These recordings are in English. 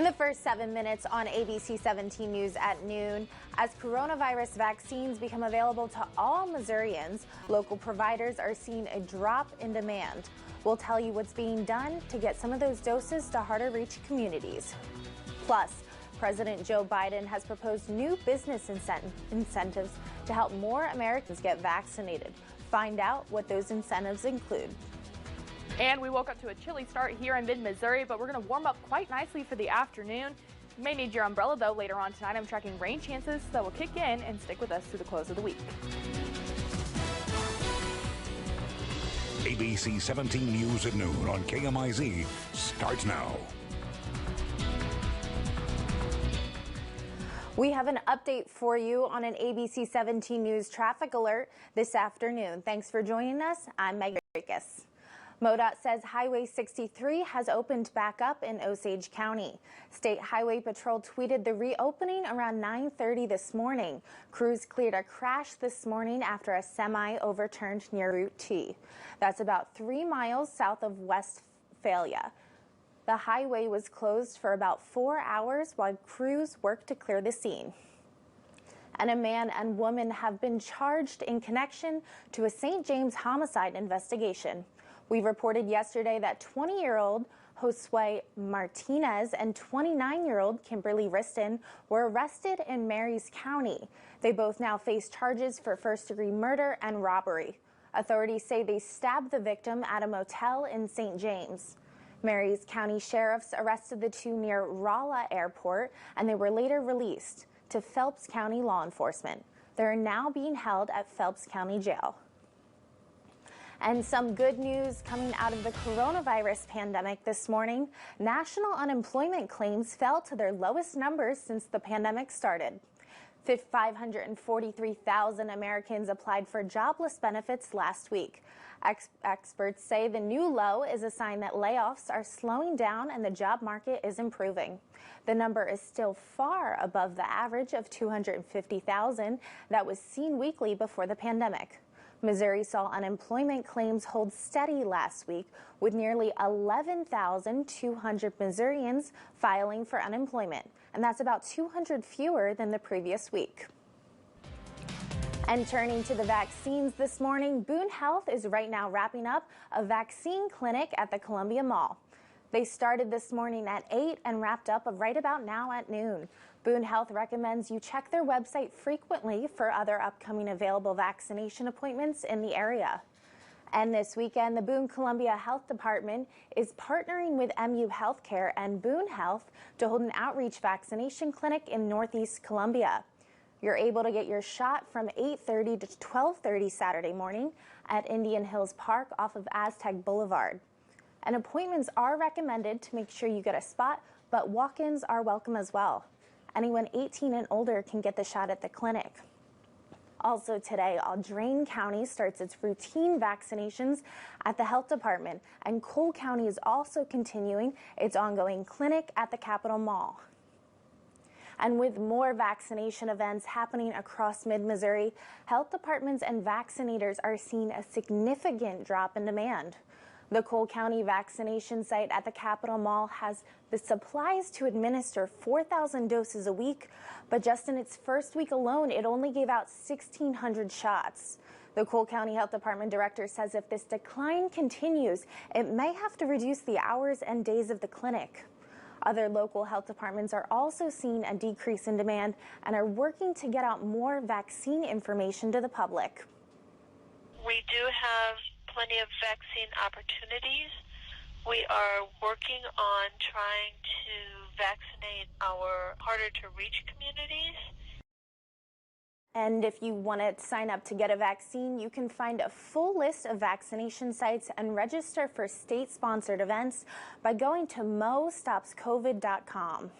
In the first 7 minutes on ABC 17 News at noon, as coronavirus vaccines become available to all Missourians, local providers are seeing a drop in demand. We'll tell you what's being done to get some of those doses to harder-reach communities. Plus, President Joe Biden has proposed new business incentives to help more Americans get vaccinated. Find out what those incentives include. And we woke up to a chilly start here in mid-Missouri, but we're going to warm up quite nicely for the afternoon. You may need your umbrella, though, later on tonight. I'm tracking rain chances that will kick in and stick with us through the close of the week. ABC 17 News at noon on KMIZ starts now. We have an update for you on an ABC 17 News traffic alert this afternoon. Thanks for joining us. I'm Megan Rickus. MoDOT says Highway 63 has opened back up in Osage County. State Highway Patrol tweeted the reopening around 9:30 this morning. Crews cleared a crash this morning after a semi overturned near Route T. That's about 3 miles south of Westphalia. The highway was closed for about 4 hours while crews worked to clear the scene. And a man and woman have been charged in connection to a St. James homicide investigation. We reported yesterday that 20-year-old Josue Martinez and 29-year-old Kimberly Riston were arrested in Marys County. They both now face charges for first-degree murder and robbery. Authorities say they stabbed the victim at a motel in St. James. Marys County sheriffs arrested the two near Rolla Airport, and they were later released to Phelps County law enforcement. They are now being held at Phelps County Jail. And some good news coming out of the coronavirus pandemic this morning. National unemployment claims fell to their lowest numbers since the pandemic started. 543,000 Americans applied for jobless benefits last week. Experts say the new low is a sign that layoffs are slowing down and the job market is improving. The number is still far above the average of 250,000 that was seen weekly before the pandemic. Missouri saw unemployment claims hold steady last week, with nearly 11,200 Missourians filing for unemployment, and that's about 200 fewer than the previous week. And turning to the vaccines this morning, Boone Health is right now wrapping up a vaccine clinic at the Columbia Mall. They started this morning at 8 and wrapped up right about now at noon. Boone Health recommends you check their website frequently for other upcoming available vaccination appointments in the area. And this weekend, the Boone Columbia Health Department is partnering with MU Healthcare and Boone Health to hold an outreach vaccination clinic in Northeast Columbia. You're able to get your shot from 8:30 to 12:30 Saturday morning at Indian Hills Park off of Aztec Boulevard. And appointments are recommended to make sure you get a spot, but walk-ins are welcome as well. Anyone 18 and older can get the shot at the clinic. Also today, Drain County starts its routine vaccinations at the health department, and Cole County is also continuing its ongoing clinic at the Capitol Mall. And with more vaccination events happening across mid-Missouri, health departments and vaccinators are seeing a significant drop in demand. The Cole County vaccination site at the Capitol Mall has the supplies to administer 4,000 doses a week, but just in its first week alone, it only gave out 1,600 shots. The Cole County Health Department director says if this decline continues, it may have to reduce the hours and days of the clinic. Other local health departments are also seeing a decrease in demand and are working to get out more vaccine information to the public. We do have plenty of vaccine opportunities. We are working on trying to vaccinate our harder to reach communities. And if you want to sign up to get a vaccine, you can find a full list of vaccination sites and register for state-sponsored events by going to mostopscovid.com.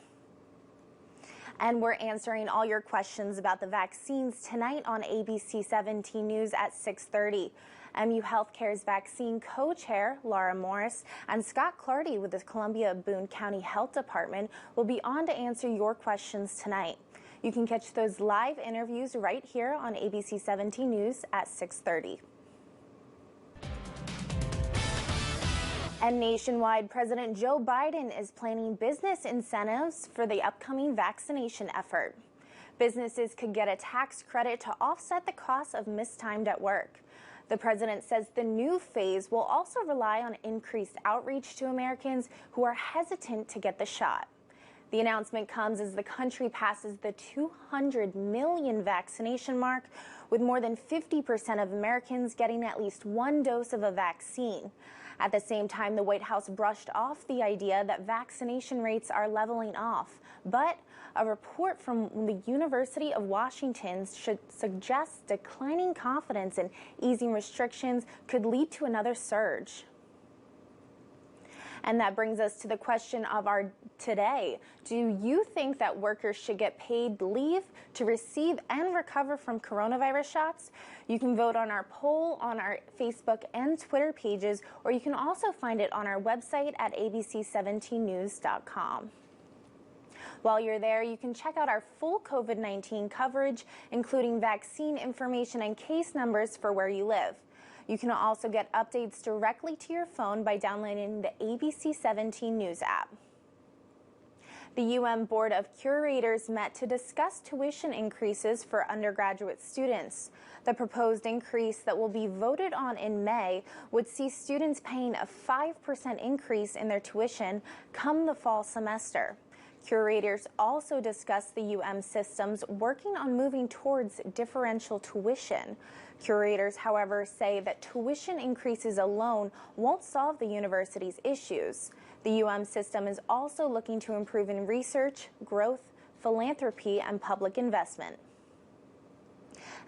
And we're answering all your questions about the vaccines tonight on ABC 17 News at 6:30. MU Healthcare's vaccine co-chair, Laura Morris, and Scott Clardy with the Columbia Boone County Health Department will be on to answer your questions tonight. You can catch those live interviews right here on ABC 17 News at 6:30. And nationwide, President Joe Biden is planning business incentives for the upcoming vaccination effort. Businesses could get a tax credit to offset the cost of missed time at work. The president says the new phase will also rely on increased outreach to Americans who are hesitant to get the shot. The announcement comes as the country passes the 200 million vaccination mark, with more than 50% of Americans getting at least one dose of a vaccine. At the same time, the White House brushed off the idea that vaccination rates are leveling off. But a report from the University of Washington should suggest declining confidence in easing restrictions could lead to another surge. And that brings us to the question of our today. Do you think that workers should get paid leave to receive and recover from coronavirus shots? You can vote on our poll on our Facebook and Twitter pages, or you can also find it on our website at abc17news.com. While you're there, you can check out our full COVID-19 coverage, including vaccine information and case numbers for where you live. You can also get updates directly to your phone by downloading the ABC 17 News app. The Board of Curators met to discuss tuition increases for undergraduate students. The proposed increase that will be voted on in May would see students paying a 5% increase in their tuition come the fall semester. Curators also discussed the systems working on moving towards differential tuition. Curators, however, say that tuition increases alone won't solve the university's issues. The system is also looking to improve in research, growth, philanthropy, and public investment.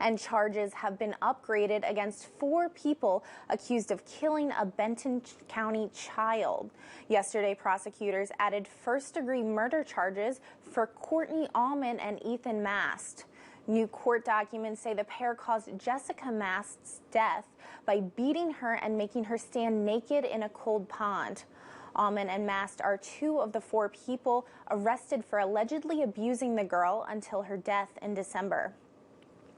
And charges have been upgraded against 4 people accused of killing a Benton County child. Yesterday, prosecutors added first-degree murder charges for Courtney Allman and Ethan Mast. New court documents say the pair caused Jessica Mast's death by beating her and making her stand naked in a cold pond. Allman and Mast are 2 of the 4 people arrested for allegedly abusing the girl until her death in December.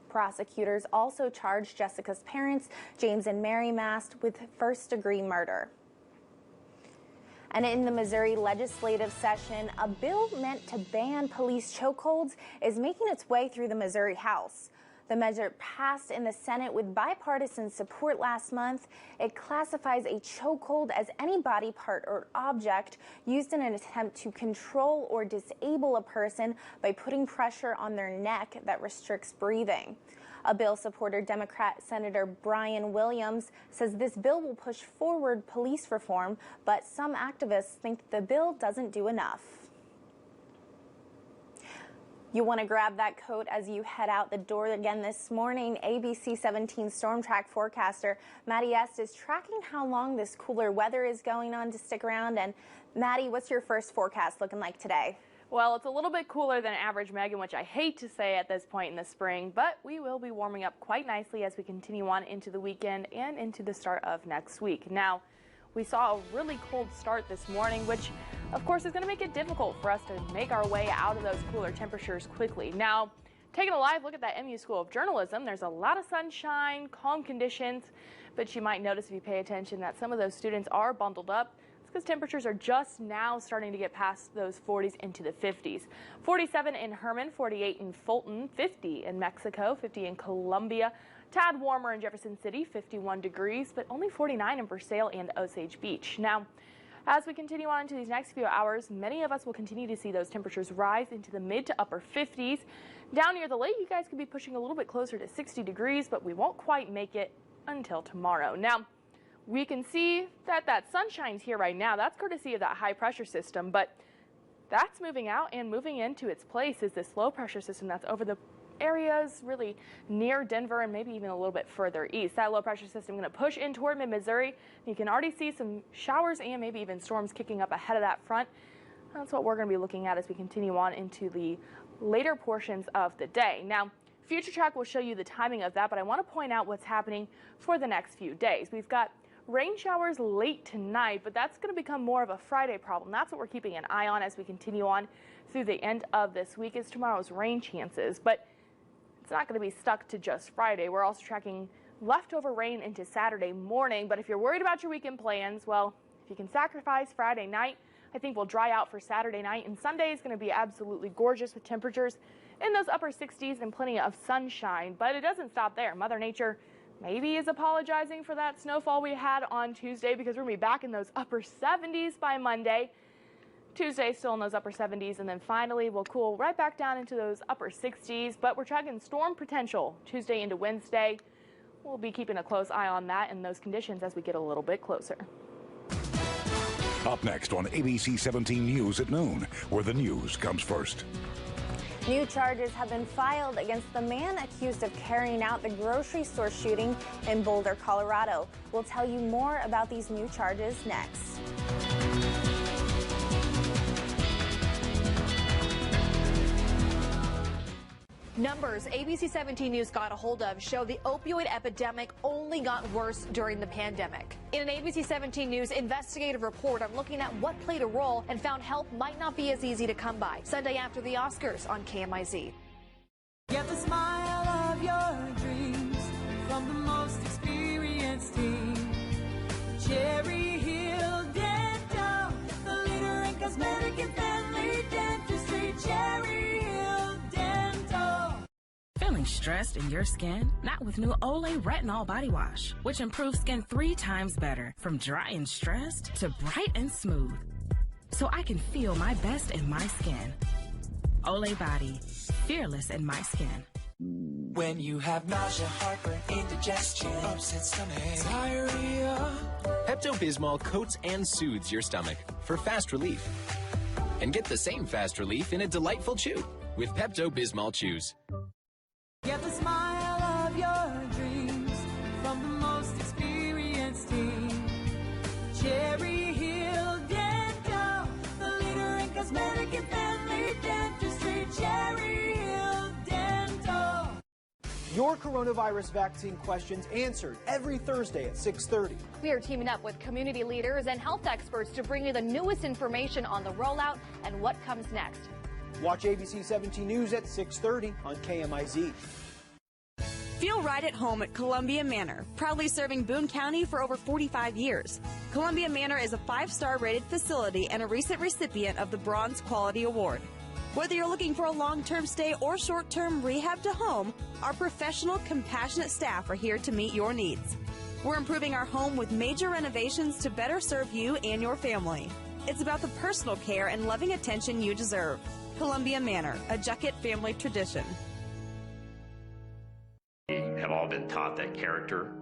Prosecutors also charged Jessica's parents, James and Mary Mast, with first-degree murder. And in the Missouri legislative session, a bill meant to ban police chokeholds is making its way through the Missouri House. The measure passed in the Senate with bipartisan support last month. It classifies a chokehold as any body part or object used in an attempt to control or disable a person by putting pressure on their neck that restricts breathing. A bill supporter, Democrat Senator Brian Williams, says this bill will push forward police reform, but some activists think the bill doesn't do enough. You want to grab that coat as you head out the door again this morning. ABC 17 Storm Track forecaster Maddie Est is tracking how long this cooler weather is going on to stick around. And Maddie, what's your first forecast looking like today? Well, it's a little bit cooler than average, Megan, which I hate to say at this point in the spring, but we will be warming up quite nicely as we continue on into the weekend and into the start of next week. Now, we saw a really cold start this morning, which of course is going to make it difficult for us to make our way out of those cooler temperatures quickly. Now, taking a live look at that MU School of Journalism, there's a lot of sunshine, calm conditions, but you might notice if you pay attention that some of those students are bundled up. It's because temperatures are just now starting to get past those 40s into the 50s. 47 in Herman, 48 in Fulton, 50 in Mexico, 50 in Columbia. Tad warmer in Jefferson City, 51 degrees, but only 49 in Versailles and Osage Beach. Now, as we continue on into these next few hours, many of us will continue to see those temperatures rise into the mid to upper 50s. Down near the lake, you guys could be pushing a little bit closer to 60 degrees, but we won't quite make it until tomorrow. Now, we can see that sunshine's here right now. That's courtesy of that high pressure system, but that's moving out, and moving into its place is this low pressure system that's over the areas really near Denver and maybe even a little bit further east. That low pressure system going to push in toward mid-Missouri. You can already see some showers and maybe even storms kicking up ahead of that front. That's what we're going to be looking at as we continue on into the later portions of the day. Now, Future Track will show you the timing of that, but I want to point out what's happening for the next few days. We've got rain showers late tonight, but that's going to become more of a Friday problem. That's what we're keeping an eye on as we continue on through the end of this week, is tomorrow's rain chances. But it's not going to be stuck to just Friday. We're also tracking leftover rain into Saturday morning. But if you're worried about your weekend plans, well, If you can sacrifice Friday night, I think we'll dry out for Saturday night, and Sunday is going to be absolutely gorgeous with temperatures in those upper 60s and plenty of sunshine. But it doesn't stop there. Mother Nature maybe is apologizing for that snowfall we had on Tuesday, because we're going to be back in those upper 70s by Monday. Tuesday still in those upper 70s, and then finally we'll cool right back down into those upper 60s. But we're tracking storm potential Tuesday into Wednesday. We'll be keeping a close eye on that and those conditions as we get a little bit closer. Up next on ABC 17 News at noon, where the news comes first. New charges have been filed against the man accused of carrying out the grocery store shooting in Boulder, Colorado. We'll tell you more about these new charges next. Numbers ABC 17 News got a hold of show the opioid epidemic only got worse during the pandemic. In an ABC 17 News investigative report, I'm looking at what played a role and found help might not be as easy to come by. Sunday after the Oscars on KMIZ. Get the smile of your dreams from the most experienced team. Cherry Hill Dental, the leader in cosmetic and family dentistry. Cherry Hill Dental. Feeling stressed in your skin? Not with new Olay Retinol Body Wash, which improves skin 3 times better, from dry and stressed to bright and smooth. So I can feel my best in my skin. Olay Body, fearless in my skin. When you have nausea, heartburn, indigestion, upset stomach, diarrhea, Pepto-Bismol coats and soothes your stomach for fast relief. And get the same fast relief in a delightful chew with Pepto-Bismol Chews. Get the smile of your dreams from the most experienced team. Cherry Hill Dental, the leader in cosmetic and family dentistry. Cherry Hill Dental. Your coronavirus vaccine questions answered every Thursday at 6:30. We are teaming up with community leaders and health experts to bring you the newest information on the rollout and what comes next. Watch ABC 17 News at 6:30 on KMIZ. Feel right at home at Columbia Manor, proudly serving Boone County for over 45 years. Columbia Manor is a 5-star rated facility and a recent recipient of the Bronze Quality Award. Whether you're looking for a long-term stay or short-term rehab to home, our professional, compassionate staff are here to meet your needs. We're improving our home with major renovations to better serve you and your family. It's about the personal care and loving attention you deserve. Columbia Manor, a Juckett family tradition. We have all been taught that character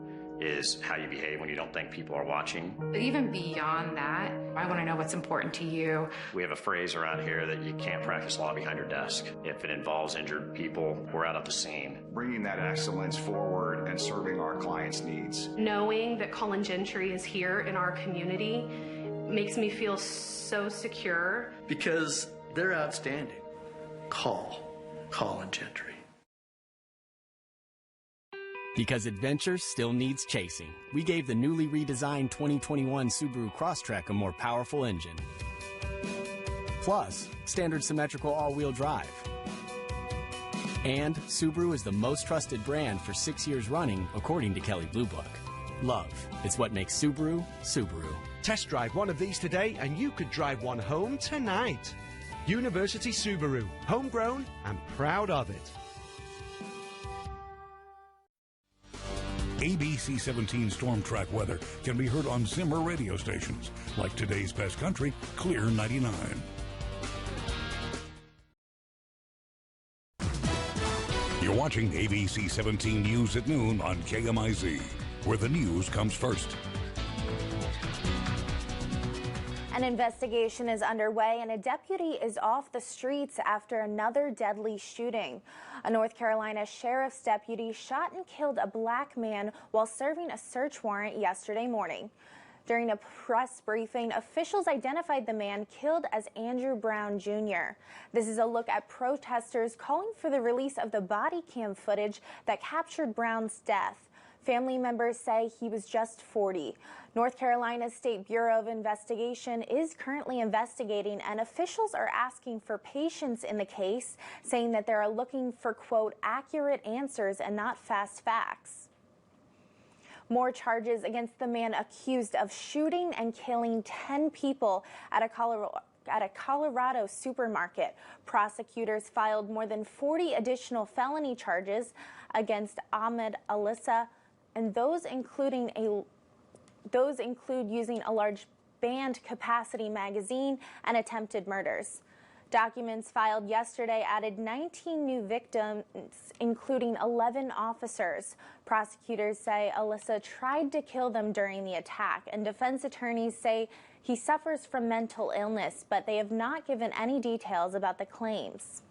is how you behave when you don't think people are watching. Even beyond that, I want to know what's important to you. We have a phrase around here that you can't practice law behind your desk. If it involves injured people, we're out at the scene. Bringing that excellence forward and serving our clients' needs. Knowing that Colin Gentry is here in our community makes me feel so secure. Because they're outstanding. Call Colin Gentry. Because adventure still needs chasing, we gave the newly redesigned 2021 Subaru Crosstrek a more powerful engine. Plus, standard symmetrical all-wheel drive. And Subaru is the most trusted brand for 6 years running, according to Kelley Blue Book. Love, it's what makes Subaru, Subaru. Test drive one of these today and you could drive one home tonight. University Subaru, homegrown and proud of it. ABC 17 Storm Track weather can be heard on Zimmer radio stations, like today's best country, Clear 99. You're watching ABC 17 News at noon on KMIZ, where the news comes first. An investigation is underway and a deputy is off the streets after another deadly shooting. A North Carolina sheriff's deputy shot and killed a black man while serving a search warrant yesterday morning. During a press briefing, officials identified the man killed as Andrew Brown Jr. This is a look at protesters calling for the release of the body cam footage that captured Brown's death. Family members say he was just 40. North Carolina's State Bureau of Investigation is currently investigating, and officials are asking for patience in the case, saying that they are looking for, quote, accurate answers and not fast facts. More charges against the man accused of shooting and killing 10 people at a Colorado supermarket. Prosecutors filed more than 40 additional felony charges against Ahmed Alissa, and those include using a large band capacity magazine and attempted murders. Documents filed yesterday added 19 new victims, including 11 officers. Prosecutors say Alissa tried to kill them during the attack, and defense attorneys say he suffers from mental illness, but they have not given any details about the claims.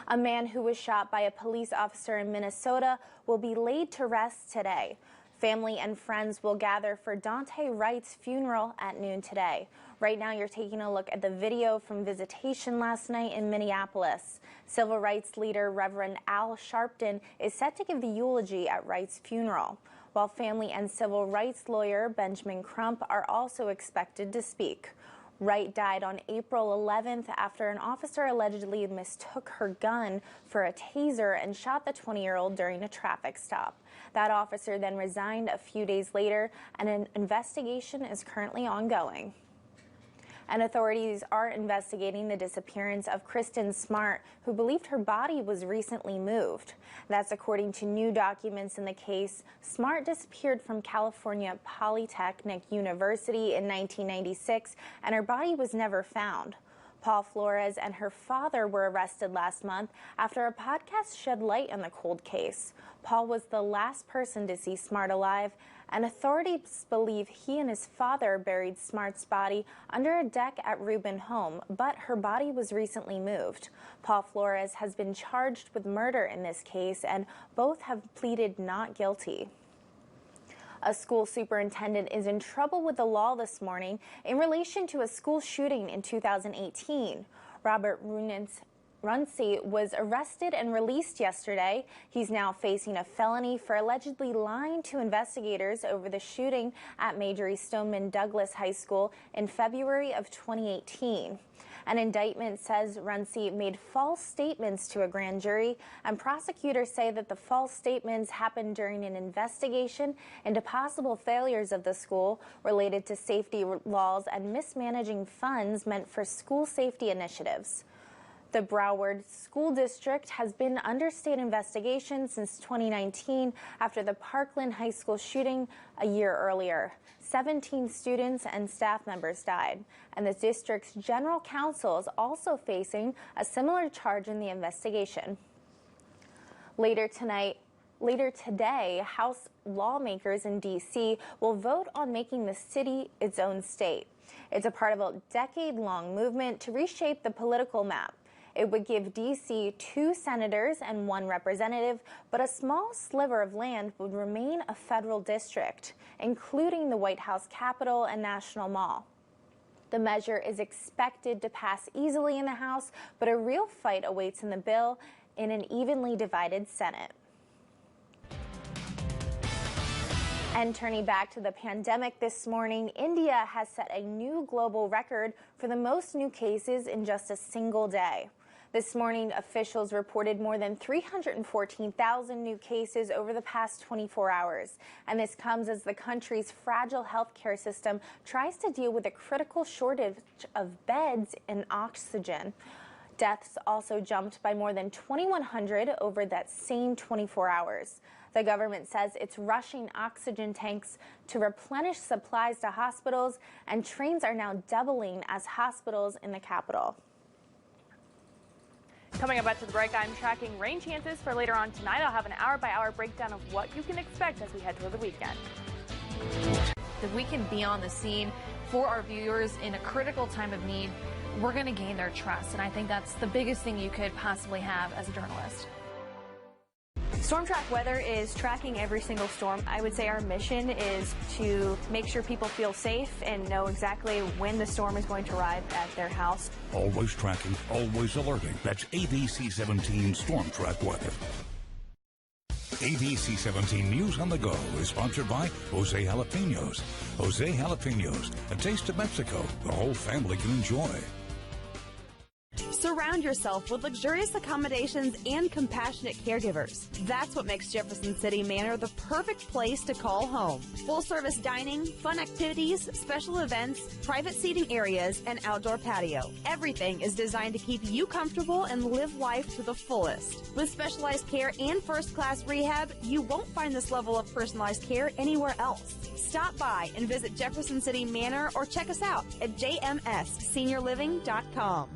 A man who was shot by a police officer in Minnesota will be laid to rest today. Family and friends will gather for Daunte Wright's funeral at noon today. Right now, you're taking a look at the video from visitation last night in Minneapolis. Civil rights leader Reverend Al Sharpton is set to give the eulogy at Wright's funeral, while family and civil rights lawyer Benjamin Crump are also expected to speak. Wright died on April 11th after an officer allegedly mistook her gun for a taser and shot the 20-year-old during a traffic stop. That officer then resigned a few days later, and an investigation is currently ongoing. And authorities are investigating the disappearance of Kristen Smart, who believed her body was recently moved. That's according to new documents in the case. Smart disappeared from California Polytechnic University in 1996, and her body was never found. Paul Flores and her father were arrested last month after a podcast shed light on the cold case. Paul was the last person to see Smart alive, and authorities believe he and his father buried Smart's body under a deck at Rubin home, but her body was recently moved. Paul Flores has been charged with murder in this case, and both have pleaded not guilty. A school superintendent is in trouble with the law this morning in relation to a school shooting in 2018. Robert Runcie was arrested and released yesterday. He's now facing a felony for allegedly lying to investigators over the shooting at Marjory Stoneman Douglas High School in February of 2018. An indictment says Runcie made false statements to a grand jury, and prosecutors say that the false statements happened during an investigation into possible failures of the school related to safety laws and mismanaging funds meant for school safety initiatives. The Broward School District has been under state investigation since 2019 after the Parkland High School shooting a year earlier. 17 students and staff members died, and the district's general counsel is also facing a similar charge in the investigation. Later today, House lawmakers in D.C. will vote on making the city its own state. It's a part of a decade-long movement to reshape the political map. It would give D.C. 2 senators and 1 representative, but a small sliver of land would remain a federal district, including the White House Capitol and National Mall. The measure is expected to pass easily in the House, but a real fight awaits in the bill in an evenly divided Senate. And turning back to the pandemic this morning, India has set a new global record for the most new cases in just a single day. This morning, officials reported more than 314,000 new cases over the past 24 hours. And this comes as the country's fragile healthcare system tries to deal with a critical shortage of beds and oxygen. Deaths also jumped by more than 2,100 over that same 24 hours. The government says it's rushing oxygen tanks to replenish supplies to hospitals, and trains are now doubling as hospitals in the capital. Coming up after the break, I'm tracking rain chances for later on tonight. I'll have an hour-by-hour breakdown of what you can expect as we head toward the weekend. If we can be on the scene for our viewers in a critical time of need, we're going to gain their trust, and I think that's the biggest thing you could possibly have as a journalist. Storm Track Weather is tracking every single storm. I would say our mission is to make sure people feel safe and know exactly when the storm is going to arrive at their house. Always tracking, always alerting. That's ABC 17 Storm Track Weather. ABC 17 News on the Go is sponsored by Jose Jalapenos. Jose Jalapenos, a taste of Mexico the whole family can enjoy. Surround yourself with luxurious accommodations and compassionate caregivers. That's what makes Jefferson City Manor the perfect place to call home. Full-service dining, fun activities, special events, private seating areas, and outdoor patio. Everything is designed to keep you comfortable and live life to the fullest. With specialized care and first-class rehab, you won't find this level of personalized care anywhere else. Stop by and visit Jefferson City Manor or check us out at jmsseniorliving.com.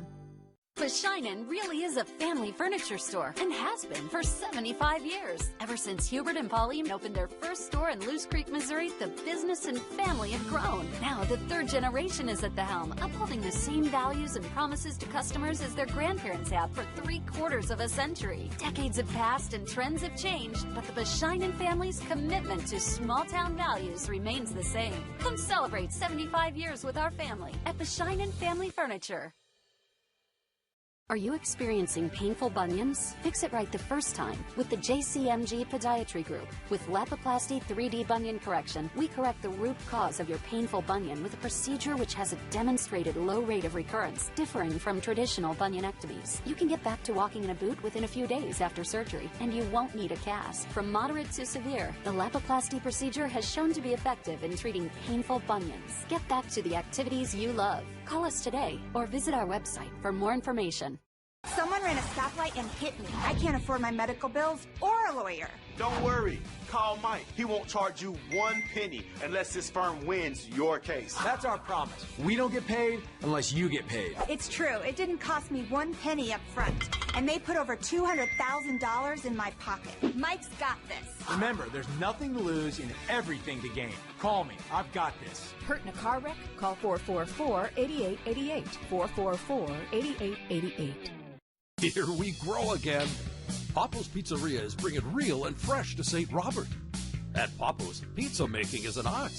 Bashinen really is a family furniture store and has been for 75 years. Ever since Hubert and Pauline opened their first store in Loose Creek, Missouri, the business and family have grown. Now the third generation is at the helm, upholding the same values and promises to customers as their grandparents have for 3/4 of a century. Decades have passed and trends have changed, but the Bashinen family's commitment to small-town values remains the same. Come celebrate 75 years with our family at Bashinen Family Furniture. Are you experiencing painful bunions? Fix it right the first time with the JCMG Podiatry Group. With Lapiplasty 3D Bunion Correction, we correct the root cause of your painful bunion with a procedure which has a demonstrated low rate of recurrence, differing from traditional bunionectomies. You can get back to walking in a boot within a few days after surgery, and you won't need a cast. From moderate to severe, the Lapiplasty procedure has shown to be effective in treating painful bunions. Get back to the activities you love. Call us today or visit our website for more information. Someone ran a stoplight and hit me. I can't afford my medical bills or a lawyer. Don't worry. Call Mike. He won't charge you 1 penny unless his firm wins your case. That's our promise. We don't get paid unless you get paid. It's true. It didn't cost me 1 penny up front. And they put over $200,000 in my pocket. Mike's got this. Remember, there's nothing to lose and everything to gain. Call me. I've got this. Hurt in a car wreck? Call 444-8888. 444-8888. Here we grow again. Papo's Pizzeria is bringing real and fresh to St. Robert. At Papo's, pizza making is an art.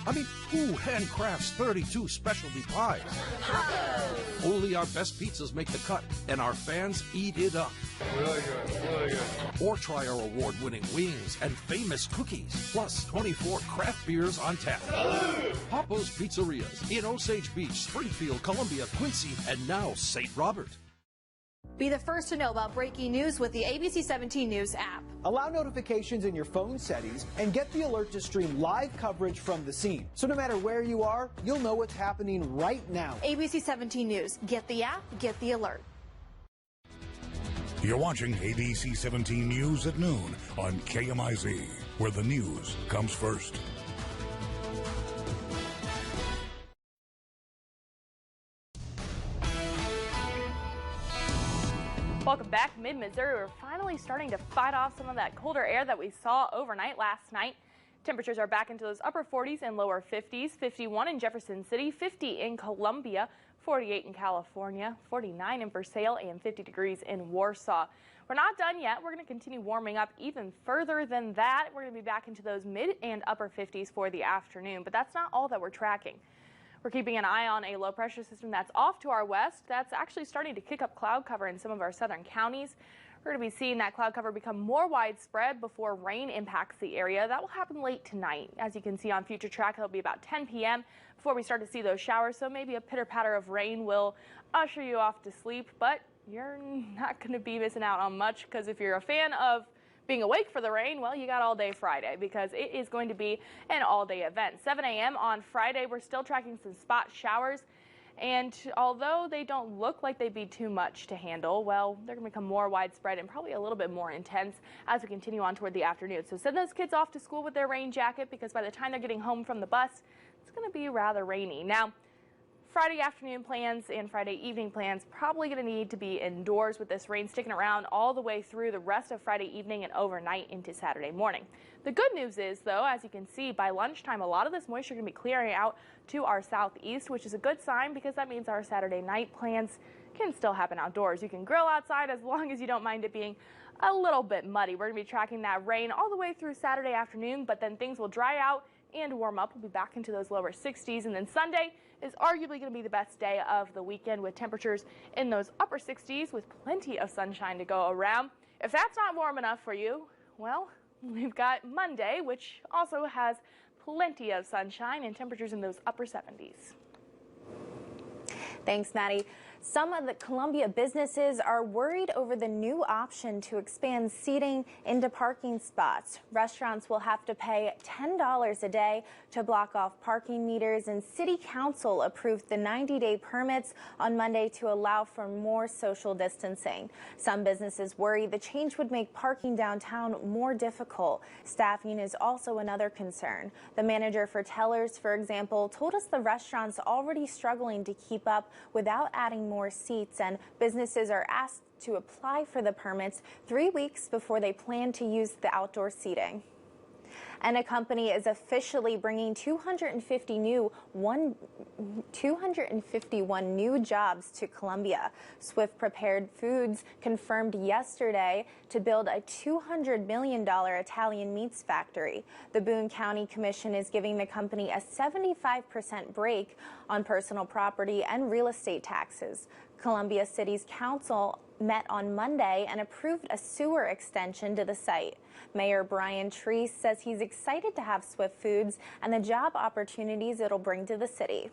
I mean, who handcrafts 32 specialty pies? Only our best pizzas make the cut, and our fans eat it up. Really good, really good. Or try our award-winning wings and famous cookies, plus 24 craft beers on tap. Papo's Pizzerias in Osage Beach, Springfield, Columbia, Quincy, and now St. Robert. Be the first to know about breaking news with the ABC 17 News app. Allow notifications in your phone settings and get the alert to stream live coverage from the scene. So no matter where you are, you'll know what's happening right now. ABC 17 News. Get the app, get the alert. You're watching ABC 17 News at noon on KMIZ, where the news comes first. Welcome back. Mid-Missouri, we're finally starting to fight off some of that colder air that we saw overnight last night. Temperatures are back into those upper 40s and lower 50s. 51 in Jefferson City, 50 in Columbia, 48 in California, 49 in Versailles, and 50 degrees in Warsaw. We're not done yet. We're going to continue warming up even further than that. We're going to be back into those mid and upper 50s for the afternoon, but that's not all that we're tracking. We're keeping an eye on a low pressure system that's off to our west. That's actually starting to kick up cloud cover in some of our southern counties. We're going to be seeing that cloud cover become more widespread before rain impacts the area. That will happen late tonight. As you can see on Future Track, it'll be about 10 p.m. before we start to see those showers. So maybe a pitter-patter of rain will usher you off to sleep, but you're not going to be missing out on much, because if you're a fan of being awake for the rain, well, you got all day Friday, because it is going to be an all-day event. 7 a.m. on Friday, we're still tracking some spot showers, and although they don't look like they'd be too much to handle, well, they're going to become more widespread and probably a little bit more intense as we continue on toward the afternoon. So send those kids off to school with their rain jacket, because by the time they're getting home from the bus, it's going to be rather rainy. Now, Friday afternoon plans and Friday evening plans probably going to need to be indoors, with this rain sticking around all the way through the rest of Friday evening and overnight into Saturday morning. The good news is, though, as you can see, by lunchtime, a lot of this moisture going to be clearing out to our southeast, which is a good sign, because that means our Saturday night plans can still happen outdoors. You can grill outside as long as you don't mind it being a little bit muddy. We're going to be tracking that rain all the way through Saturday afternoon, but then things will dry out and warm up. We'll be back into those lower 60s, and then Sunday is arguably going to be the best day of the weekend, with temperatures in those upper 60s with plenty of sunshine to go around. If that's not warm enough for you, well, we've got Monday, which also has plenty of sunshine and temperatures in those upper 70s. Thanks, Maddie. Some of the Columbia businesses are worried over the new option to expand seating into parking spots. Restaurants will have to pay $10 a day to block off parking meters, and City Council approved the 90-day permits on Monday to allow for more social distancing. Some businesses worry the change would make parking downtown more difficult. Staffing is also another concern. The manager for Tellers, for example, told us the restaurant's already struggling to keep up without adding more seats, and businesses are asked to apply for the permits 3 weeks before they plan to use the outdoor seating. And a company is officially bringing 251 new jobs to Columbia. Swift Prepared Foods confirmed yesterday to build a $200 million Italian meats factory. The Boone County Commission is giving the company a 75% break on personal property and real estate taxes. Columbia City's council met on Monday and approved a sewer extension to the site. Mayor Brian Treese says he's excited to have Swift Foods and the job opportunities it'll bring to the city.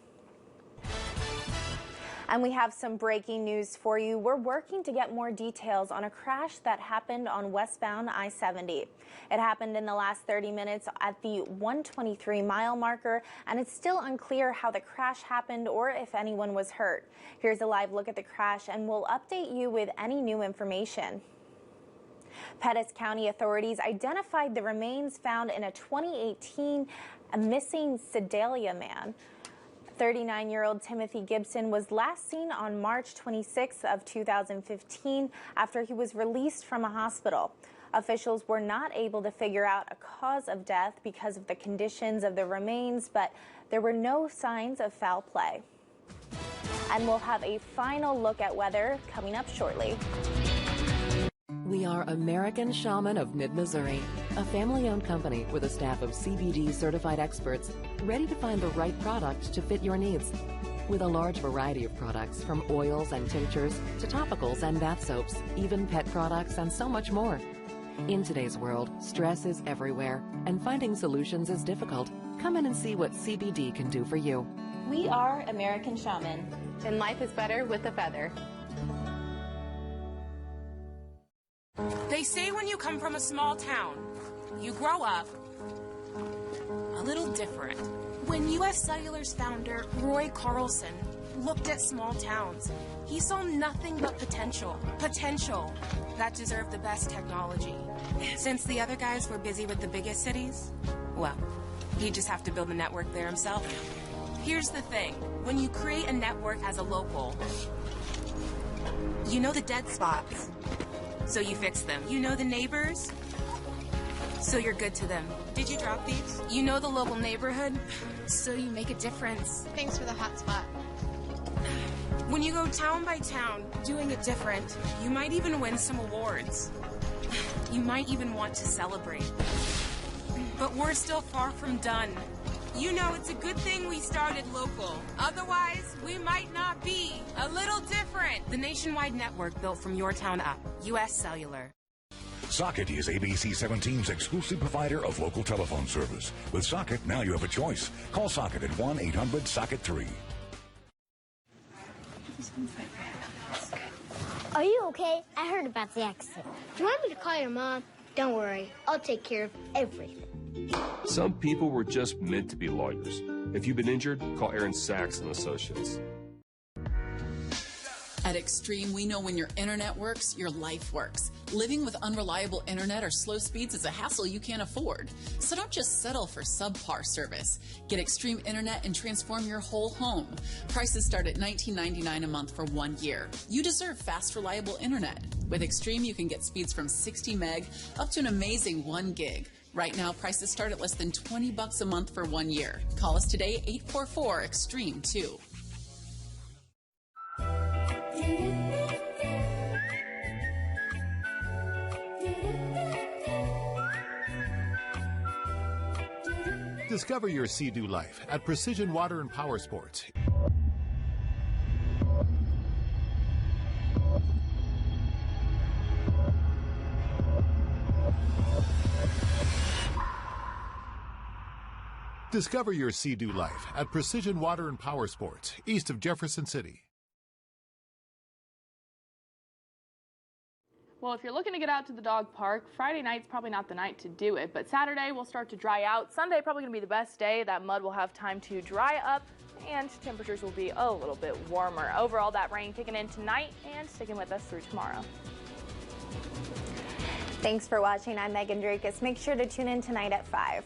And we have some breaking news for you. We're working to get more details on a crash that happened on westbound I-70. It happened in the last 30 minutes at the 123-mile marker, and it's still unclear how the crash happened or if anyone was hurt. Here's a live look at the crash, and we'll update you with any new information. Pettis County authorities identified the remains found in a 2018 missing Sedalia man. 39-year-old Timothy Gibson was last seen on March 26th of 2015 after he was released from a hospital. Officials were not able to figure out a cause of death because of the conditions of the remains, but there were no signs of foul play. And we'll have a final look at weather coming up shortly. We are American Shaman of Mid-Missouri, a family-owned company with a staff of CBD certified experts ready to find the right product to fit your needs. With a large variety of products from oils and tinctures to topicals and bath soaps, even pet products and so much more. In today's world, stress is everywhere and finding solutions is difficult. Come in and see what CBD can do for you. We are American Shaman, and life is better with a feather. They say when you come from a small town, you grow up a little different. When U.S. Cellular's founder, Roy Carlson, looked at small towns, he saw nothing but potential. Potential that deserved the best technology. Since the other guys were busy with the biggest cities, well, he'd just have to build a network there himself. Here's the thing. When you create a network as a local, you know the dead spots. So you fix them. You know the neighbors, so you're good to them. Did you drop these? You know the local neighborhood, so you make a difference. Thanks for the hot spot. When you go town by town, doing it different, you might even win some awards. You might even want to celebrate. But we're still far from done. You know, it's a good thing we started local. Otherwise, we might not be. A little different. The nationwide network built from your town up. U.S. Cellular. Socket is ABC 17's exclusive provider of local telephone service. With Socket, now you have a choice. Call Socket at 1-800-SOCKET-3. Are you okay? I heard about the accident. Do you want me to call your mom? Don't worry. I'll take care of everything. Some people were just meant to be lawyers. If you've been injured, call Aaron Sachs and Associates. At Extreme, we know when your internet works, your life works. Living with unreliable internet or slow speeds is a hassle you can't afford. So don't just settle for subpar service. Get Extreme Internet and transform your whole home. Prices start at $19.99 a month for 1 year. You deserve fast, reliable internet. With Extreme, you can get speeds from 60 meg up to an amazing 1 gig. Right now, prices start at less than $20 a month for 1 year. Call us today, 844-EXTREME-2. Discover your Sea-Doo life at Precision Water and Power Sports. Discover your Sea-Doo life at Precision Water and Power Sports, east of Jefferson City. Well, if you're looking to get out to the dog park, Friday night's probably not the night to do it, but Saturday will start to dry out. Sunday probably going to be the best day. That mud will have time to dry up and temperatures will be a little bit warmer. Overall, that rain kicking in tonight and sticking with us through tomorrow. Thanks for watching. I'm Megan Drakis. Make sure to tune in tonight at 5.